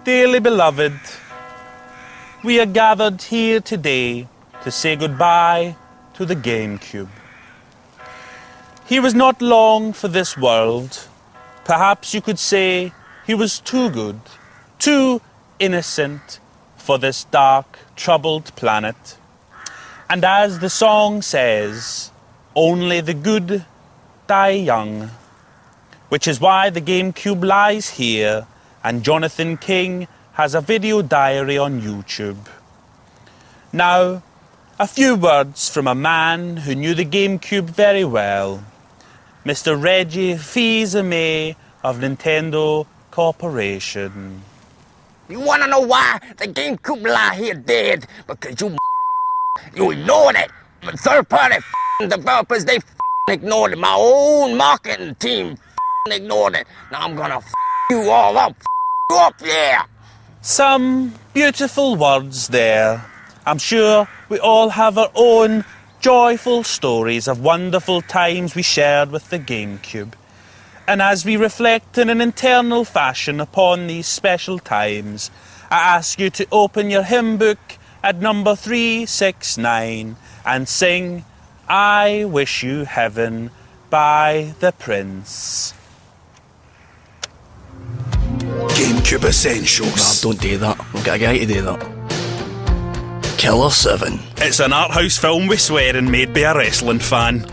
Dearly beloved, we are gathered here today to say goodbye to the GameCube. He was not long for this world. Perhaps you could say he was too good, too innocent for this dark, troubled planet. And as the song says, only the good die young. Which is why the GameCube lies here and Jonathan King has a video diary on YouTube. Now, a few words from a man who knew the GameCube very well. Mr. Reggie Fils-Aimé of Nintendo Corporation. You wanna know why the GameCube lie here dead? Because you ignored it. But third-party developers, they ignored it. My own marketing team ignored it. Now I'm gonna you all up. You up, yeah. Some beautiful words there. I'm sure we all have our own joyful stories of wonderful times we shared with the GameCube. And as we reflect in an internal fashion upon these special times, I ask you to open your hymn book at number 369 and sing I Wish You Heaven by The Prince. GameCube Essentials. Nah, don't do that. We've got a guy to do that. Killer 7. It's an art house film with swearing made by a wrestling fan.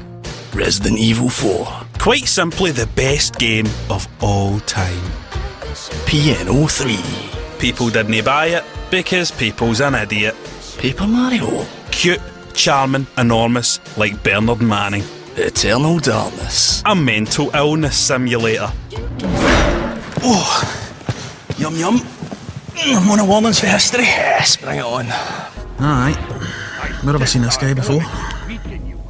Resident Evil 4. Quite simply the best game of all time. PNO 3. People didn't buy it because people's an idiot. Paper Mario. Cute, charming, enormous, like Bernard Manning. Eternal Darkness. A mental illness simulator. Oh, yum yum. I'm on a warnings for history. Yes, bring it on. Alright. Where have I seen this guy before?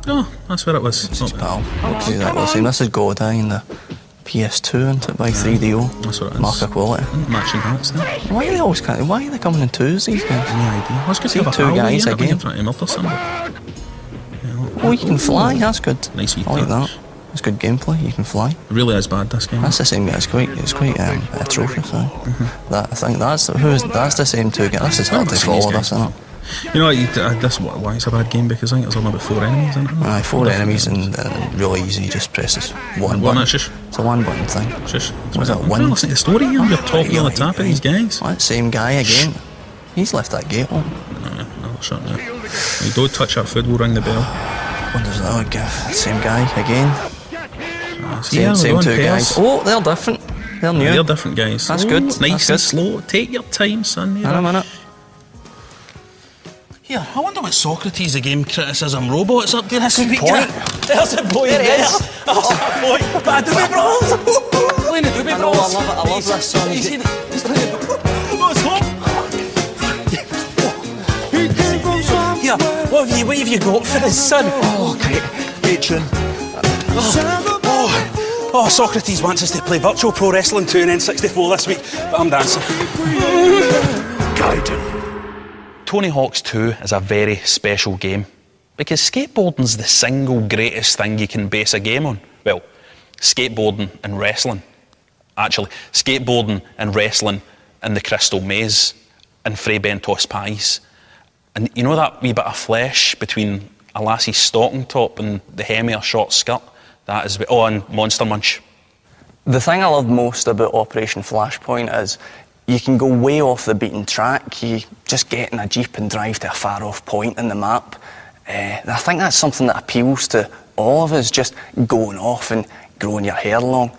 Oh, that's where it was. This is pal. Looks exactly the same. This is Godeye in the PS2, isn't it? By 3DO. That's what it is. Marker quality. Matching hats there. Why are they always why are they coming in twos, these guys? No idea. That's good to have a two pal guys here when again. you're trying to murder somebody. Oh, you can fly. That's good. Nice wee I like touch. that. It's good gameplay. You can fly. It really is bad, this game. That's the same guy. It's quite atrocious. That I think that's the same two guys. This is hard to follow. This, isn't it? You know, why it's a bad game, because I think there's only about 4 enemies in it. Aye, 4 enemies and really easy. Just press this one button. Shush. It's a one button thing. Shush. What's that? I'm One. trying to listen to the story here. You're talking on the top of these guys. What? Same guy again. He's left that gate on. No, shut now. You don't touch that food, we'll ring the bell. What does that give? Same guy again. Same two guys. Oh, they're different. They're new. They're different guys. That's good. Nice That's and good. slow. Take your time, son. In a minute. Here, I wonder what Socrates, the game criticism robot's up to this week. point. There's a boy There he there. is. There's a boy. But Doobie Bros. Playing the Doobie I know, Bros. I love this song. You see he's playing the... Oh, it's home. Here, what have you got for his son? Oh, great tune. Oh, Socrates wants us to play Virtual Pro Wrestling 2 and N64 this week, but I'm dancing. Gaiden. Tony Hawk's 2 is a very special game because skateboarding's the single greatest thing you can base a game on. Well, skateboarding and wrestling. Actually, skateboarding and wrestling in the Crystal Maze and Fray Bentos pies. And you know that wee bit of flesh between a lassie's stocking top and the hem of her short skirt? That is... Oh, and Monster Munch. The thing I love most about Operation Flashpoint is you can go way off the beaten track. You just get in a Jeep and drive to a far-off point in the map. I think that's something that appeals to all of us, just going off and growing your hair long,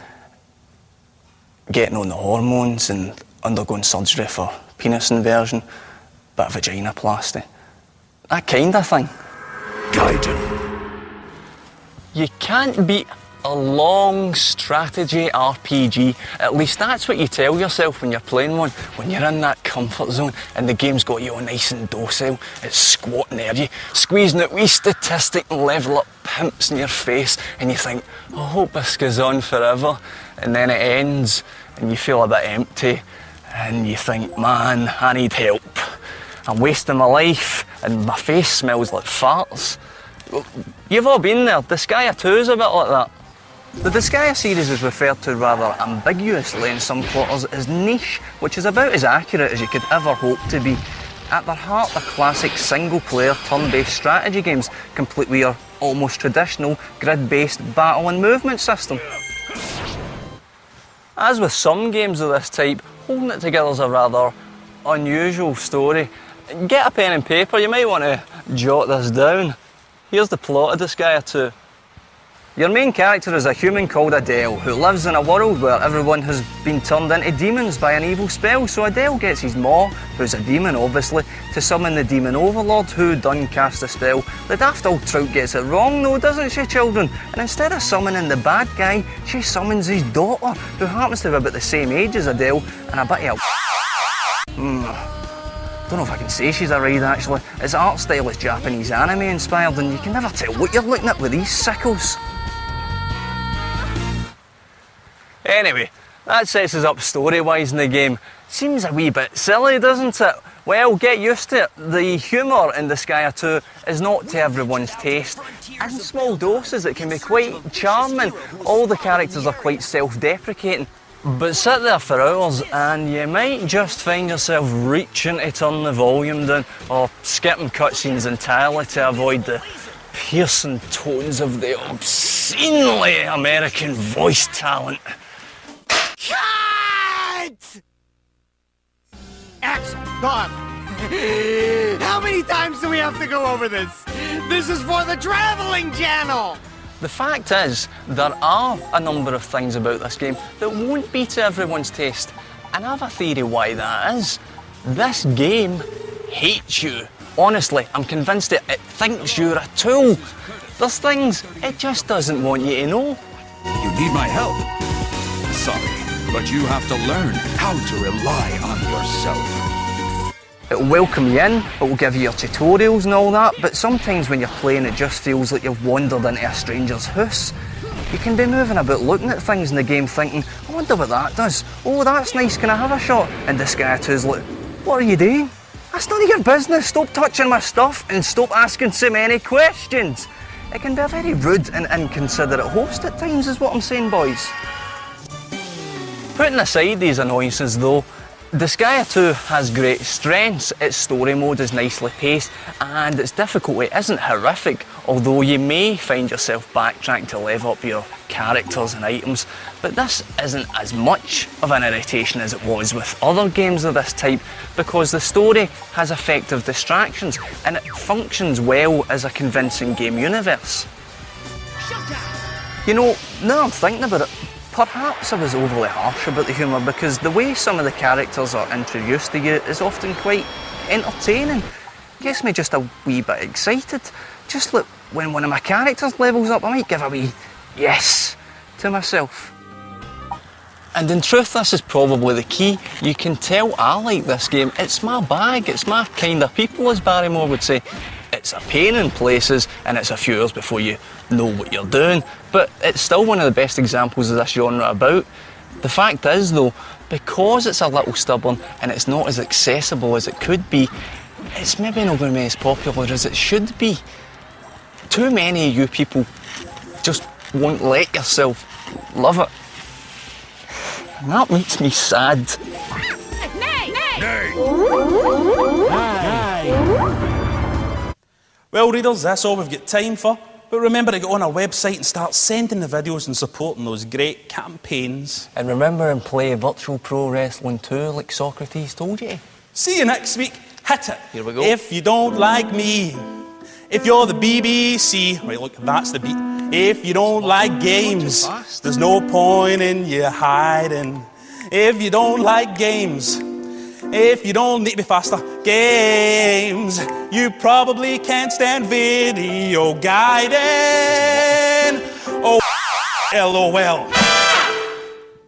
getting on the hormones and undergoing surgery for penis inversion, bit of vaginoplasty. That kind of thing. Gaiden. You can't beat a long strategy RPG. At least that's what you tell yourself when you're playing one. When you're in that comfort zone and the game's got you all nice and docile, it's squatting there, you squeezing out wee statistic and level up pimps in your face, and you think, I hope this goes on forever. And then it ends and you feel a bit empty and you think, man, I need help. I'm wasting my life and my face smells like farts. You've all been there. The Sky 2 is a bit like that. The Disgaea series is referred to rather ambiguously in some quarters as niche, which is about as accurate as you could ever hope to be. At their heart, they're classic single-player, turn-based strategy games, complete with your almost traditional grid-based battle and movement system. As with some games of this type, holding it together is a rather unusual story. Get a pen and paper, you might want to jot this down. Here's the plot of Disgaea 2. Your main character is a human called Adele, who lives in a world where everyone has been turned into demons by an evil spell, so Adele gets his ma, who's a demon obviously, to summon the demon overlord who done cast the spell. The daft old trout gets it wrong though, doesn't she, children? And instead of summoning the bad guy, she summons his daughter, who happens to be about the same age as Adele, and I bet you don't know if I can say she's a ride actually. Its art style is Japanese anime inspired, and you can never tell what you're looking at with these sickles. Anyway, that sets us up story-wise in the game. Seems a wee bit silly, doesn't it? Well, get used to it. The humour in Disgaea 2 is not to everyone's taste. In small doses it can be quite charming. All the characters are quite self-deprecating. But sit there for hours and you might just find yourself reaching to turn the volume down or skipping cutscenes entirely to avoid the piercing tones of the obscenely American voice talent. Cut! Axel, Bob, how many times do we have to go over this? This is for the traveling channel! The fact is, there are a number of things about this game that won't be to everyone's taste, and I have a theory why that is. This game hates you. Honestly, I'm convinced it thinks you're a tool. There's things it just doesn't want you to know. You need my help. Sorry, but you have to learn how to rely on yourself. It'll welcome you in, it'll give you your tutorials and all that, but sometimes when you're playing it just feels like you've wandered into a stranger's house. You can be moving about looking at things in the game thinking, I wonder what that does. Oh, that's nice, can I have a shot? And Disgaea 2's like, what are you doing? That's none of your business, stop touching my stuff and stop asking so many questions. It can be a very rude and inconsiderate host at times is what I'm saying, boys. Putting aside these annoyances though, Disgaea 2 has great strengths. Its story mode is nicely paced and its difficulty isn't horrific, although you may find yourself backtracking to level up your characters and items, but this isn't as much of an irritation as it was with other games of this type because the story has effective distractions and it functions well as a convincing game universe. You know, now I'm thinking about it, perhaps I was overly harsh about the humour because the way some of the characters are introduced to you is often quite entertaining. Gets me just a wee bit excited. Just like when one of my characters levels up, I might give a wee yes to myself. And in truth, this is probably the key. You can tell I like this game. It's my bag, it's my kind of people, as Barrymore would say. It's a pain in places and it's a few hours before you know what you're doing, but it's still one of the best examples of this genre about. The fact is though, because it's a little stubborn and it's not as accessible as it could be, it's maybe not going to be as popular as it should be. Too many of you people just won't let yourself love it. And that makes me sad. Nay! Nay! Well, readers, that's all we've got time for. But remember to go on our website and start sending the videos and supporting those great campaigns. And remember and play Virtual Pro Wrestling 2 like Socrates told you. See you next week. Hit it. Here we go. If you don't like me, if you're the BBC, right, look, that's the beat. If you don't like games, there's no point in you hiding. If you don't like games, if you don't need to be faster, games, you probably can't stand video guiding. Oh, LOL.